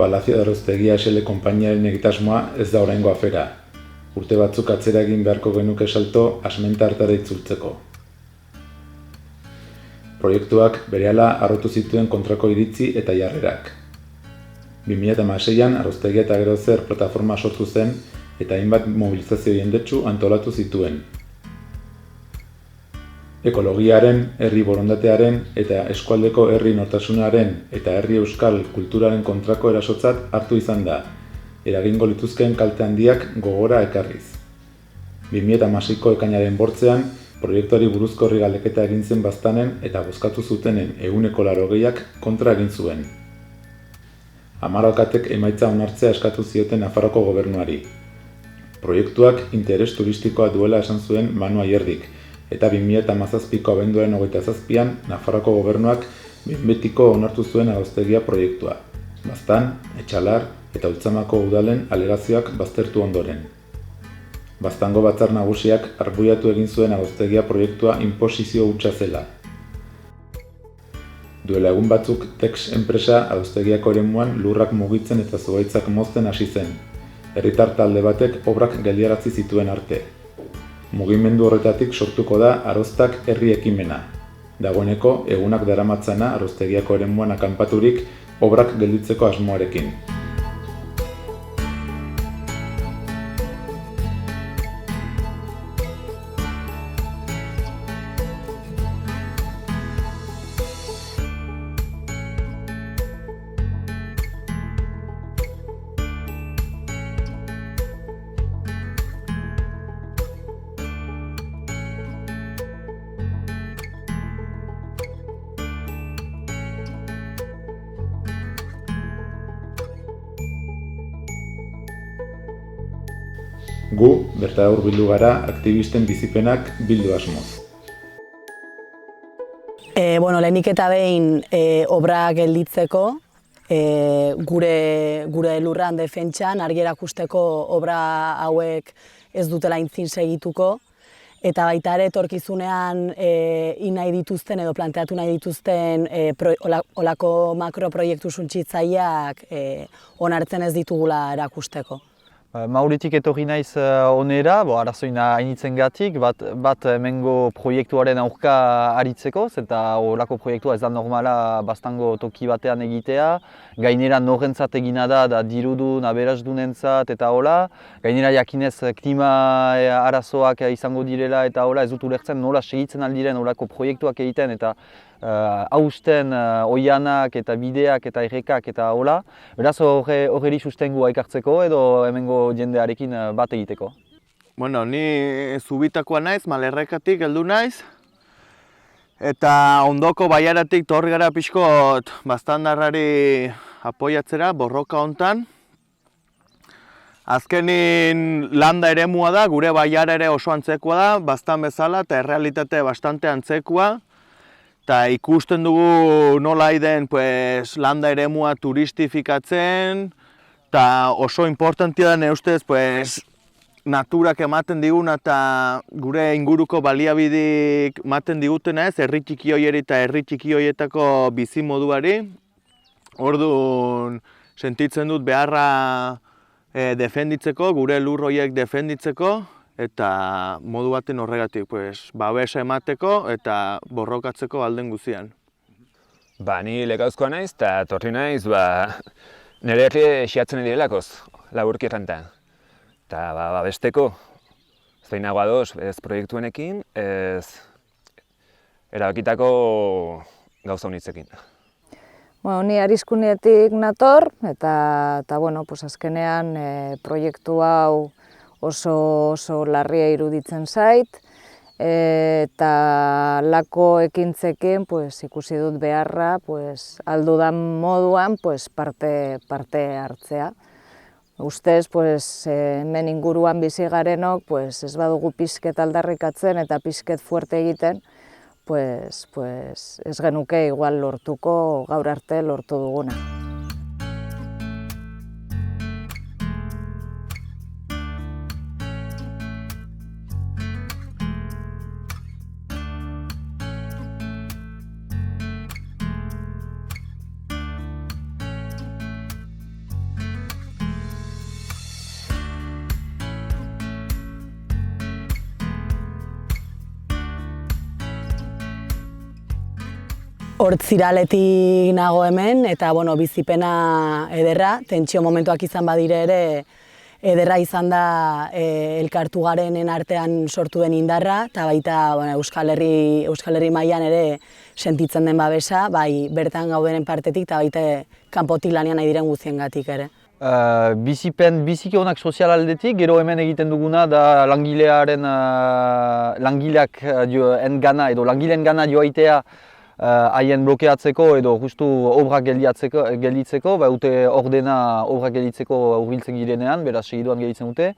Palacio de Aroztegia SL konpainiaren egitasmoa ez da oraingo afera. Urte batzuk atzera egin beharko genuke salto asmenta hartara itzultzeko. Proiektuak berehala harrotu zituen kontrako iritzi eta jarrerak. 2016an Aroztegia eta Gero Zer plataforma sortu zen eta hainbat mobilizazio jendetsu antolatu zituen. Ekologiaren, herri borondatearen eta eskualdeko herri nortasunaren eta herri euskal kulturaren kontrako erasotzat hartu izan da, eragingo lituzkeen kalte handiak gogora ekarriz. 2016ko ekainaren bortzean, proiektuari buruzko herri galdeketa egin zen baztanen eta bozkatu zutenen 80% kontra egin zuen. 10 alkatek emaitza onartzea eskatu zioten Nafarroako gobernuari. Proiektuak interes turistikoa duela esan zuen Manu Ayerdik, eta 2017ko abenduaren 27an Nafarroako gobernuak behin betiko onartu zuen Aroztegia proiektua. Baztan, Etxalar eta Ultzamako udalen alegazioak baztertu ondoren. Baztango batzar nagusiak arbuiatu egin zuen Aroztegia proiektua inposizio hutsa zela. Duela egun batzuk Tex enpresa Aroztegiako eremuan lurrak mugitzen eta zuhaitzak mozten hasi zen. Herritar talde batek obrak geldiarazi zituen arte. Mugimendu horretatik sortuko da Aroztak herri ekimena. Dagoeneko egunak daramatzana Aroztegiako eremuan akanpaturik obrak gelditzeko asmoarekin. Gu, bertara hurbildu gara aktivisten bizipenak bildu asmoz. Lehenik eta behin obra gelditzeko, gure lurran defentsan argi erakusteko obra hauek ez dutela aintzin segituko, eta baita ere etorkizunean nahi dituzten edo planteatu nahi dituzten olako makroproiektu suntsitzaileak onartzen ez ditugula erakusteko. Mauritik etorri naiz onera, arazoina hainitzengatik, bat hemengo proiektuaren aurka aritzeko, eta horako proiektua ez da normala Baztango toki batean egitea. Gainera norrentzat egina da dirudun, aberasdunentzat eta hola. Gainera jakinez klima arazoak izango direla eta hola, ez dut ulertzen nola segitzen aldiren horako proiektuak egiten eta hausten oianak eta bideak eta errekak eta hola. Beraz horreri sustengua ekartzeko edo hemengo jendearekin bat egiteko. Ni Zubitakoa naiz, Malerrekatik heldu naiz. Eta ondoko baiaratik torri gara pixkot baztandarrari apoiatzera, borroka hontan. Azkenin landa eremua da, gure baiara ere oso antzekoa da, baztan bezala eta errealitate bastante antzekoa. Eta ikusten dugu nola den landa eremua turistifikatzen, eta oso importantia da nire ustez naturak ematen diguna eta gure inguruko baliabidik ematen digutena ez, herri txiki horieri eta herri txiki horietako bizimoduari. Orduan sentitzen dut beharra defenditzeko, gure lur horiek defenditzeko, eta modu baten horregatik babesa emateko eta borrokatzeko alden guztian. Ni Legauzkoa naiz eta torri naiz nire herri xiatzen direlakoz, laburki erranta. Eta babesteko, zeinagoa doz, ez proiektuenekin, ez erabakitako gauza honitzekin. Ni Arizkunetik nator eta azkenean proiektu hau oso larria iruditzen zait, eta lako ekintzekin ikusi dut beharra aldudan moduan parte hartzea. Ustez, hemen inguruan bizi garenok ez badugu pixket aldarrikatzen eta pixket fuerte egiten, ez genuke igual lortuko gaur arte lortu duguna. Hortziraletik nago hemen, eta bueno, bizipena ederra, tentsio momentuak izan badire ere, ederra izan da elkartu garenen artean sortu den indarra, eta baita Euskal Herri mailan ere sentitzen den babesa, bai bertan gaudenen partetik, eta baita kanpotik lanean nahi diren guztiengatik ere. Bizipen biziki onak sozial aldetik, gero hemen egiten duguna da langilearen langileak engana edo langileen gana joaitea haien blokeatzeko edo justu obrak gelditzeko, dute ordena obrak gelditzeko hurbiltzen girenean, beraz segiduan gelditzen dute.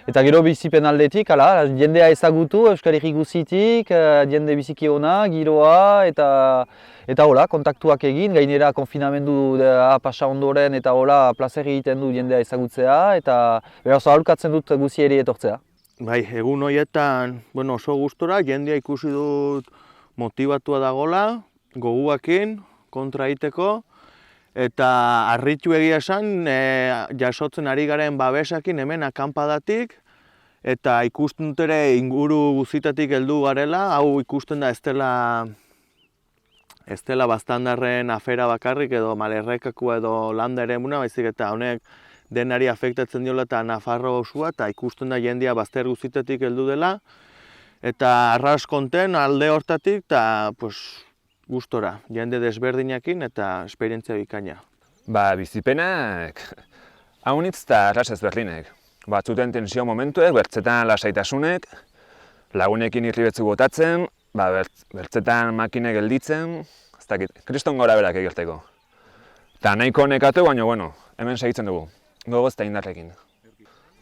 Eta gero bizipen aldetik, jendea ezagutu Euskal Herri guzitik, jende biziki ona, giroa eta hola, kontaktuak egin, gainera konfinamendu pasa ondoren eta hola plazer egiten du jendea ezagutzea eta beraz aholkatzen dut guzi ere etortzea. Bai, egun horietan oso gustora, jendea ikusi dut motibatua dagola, goguakin, kontra egiteko, eta harritu egia esan, jasotzen ari garen babesakin hemen akanpadatik, eta ikusten dut ere inguru guztietatik heldu garela, hau ikusten da ez dela bastandarren afera bakarrik edo malerrekakua edo landa eremuna, baizik eta honek denari afektatzen diola eta Nafarro osua, eta ikusten da jendea bazter guztietatik heldu dela, eta arras konten alde hortatik, eta gustora, jende desberdinakin eta esperientzia bikaina. Bizipenak haunitz eta arras ezberdinek. Batzuten tensio momentuek, bertzetan lasaitasunek, lagunekin irribetzu botatzen, bertzetan makine gelditzen, ez dakit, kriston gora berak egirteko. Eta nahiko nekatu, baina hemen segitzen dugu, gogoz eta indarrekin.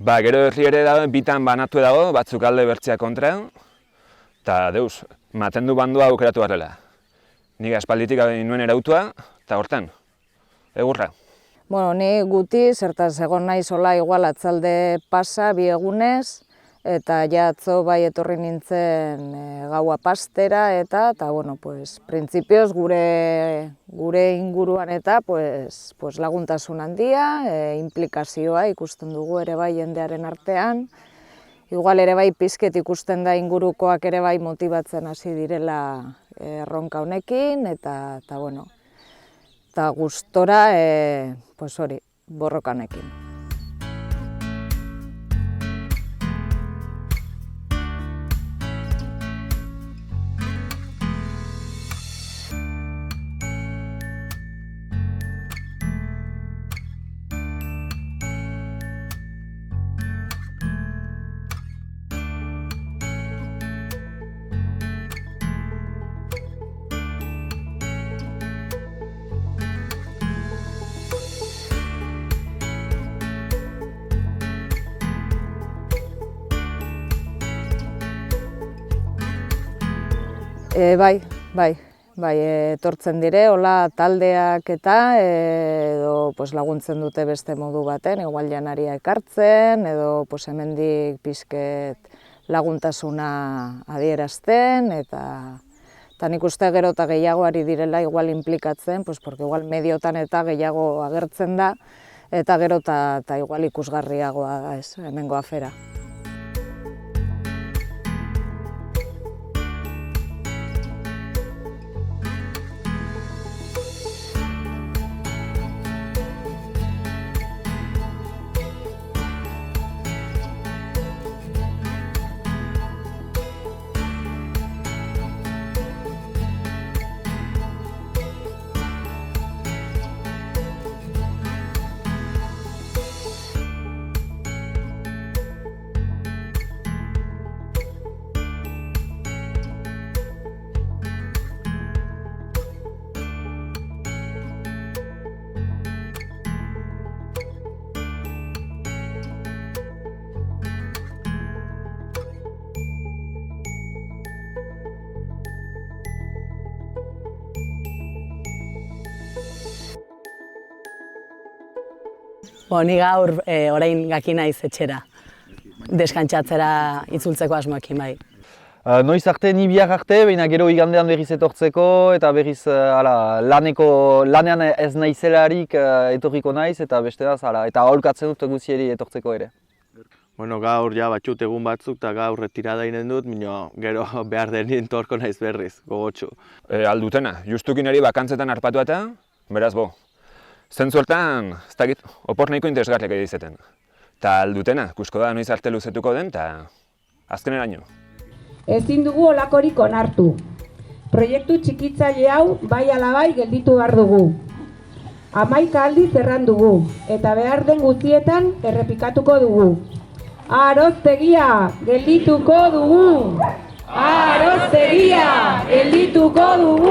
Gero herri ere da, bitan banatu dago, batzuk alde bertzea kontra, eta deus, maten du bandua aukeratu garrela. Nik aspalditik nuen erautua, eta hortan, egurra. Ni guti, zertaz egon nahi zola igual atzalde pasa, bi egunez, eta ja atzo bai etorri nintzen gaua pastera, eta printzipioz gure inguruan eta laguntasun handia, implikazioa ikusten dugu ere bai jendearen artean. Igual ere bai pizket ikusten da ingurukoak ere bai motibatzen hasi direla erronka honekin, eta gustora borrokanekin. Bai, etortzen dire, hola taldeak eta edo laguntzen dute beste modu baten, igual janaria ekartzen, edo hemendik pixket laguntasuna adierazten, eta nik uste gero eta gehiago ari direla igual implikatzen, porque igual mediotan eta gehiago agertzen da, eta gero eta igual ikusgarriagoa da hemengo afera. Ni gaur orain gaki naiz etxera, deskantzatzera itzultzeko asmoekin bai. Noiz arte, ni bihar arte, baina gero igandean berriz etortzeko eta berriz lanean ez naizelarik etorriko naiz eta beste da eta aholkatzen dut guzieri etortzeko ere. Bueno, gaur ja batxut egun batzuk eta gaur retirada inen dut, gero behar denin torko naiz berriz, gogotxu. Aldutena, justukin eri bakantzetan harpatu eta, beraz bo. Zentzu hortan, ez dakit, opor nahiko interesgarriak edizeten. Ta aldutena, kusko da noiz arte luzetuko den, eta azkeneraino. Ezin dugu olakorik onartu. Proiektu txikitzaile hau bai ala bai gelditu behar dugu. 11 aldiz erran dugu, eta behar den guztietan errepikatuko dugu. Aroztegia geldituko dugu! Aroztegia geldituko dugu!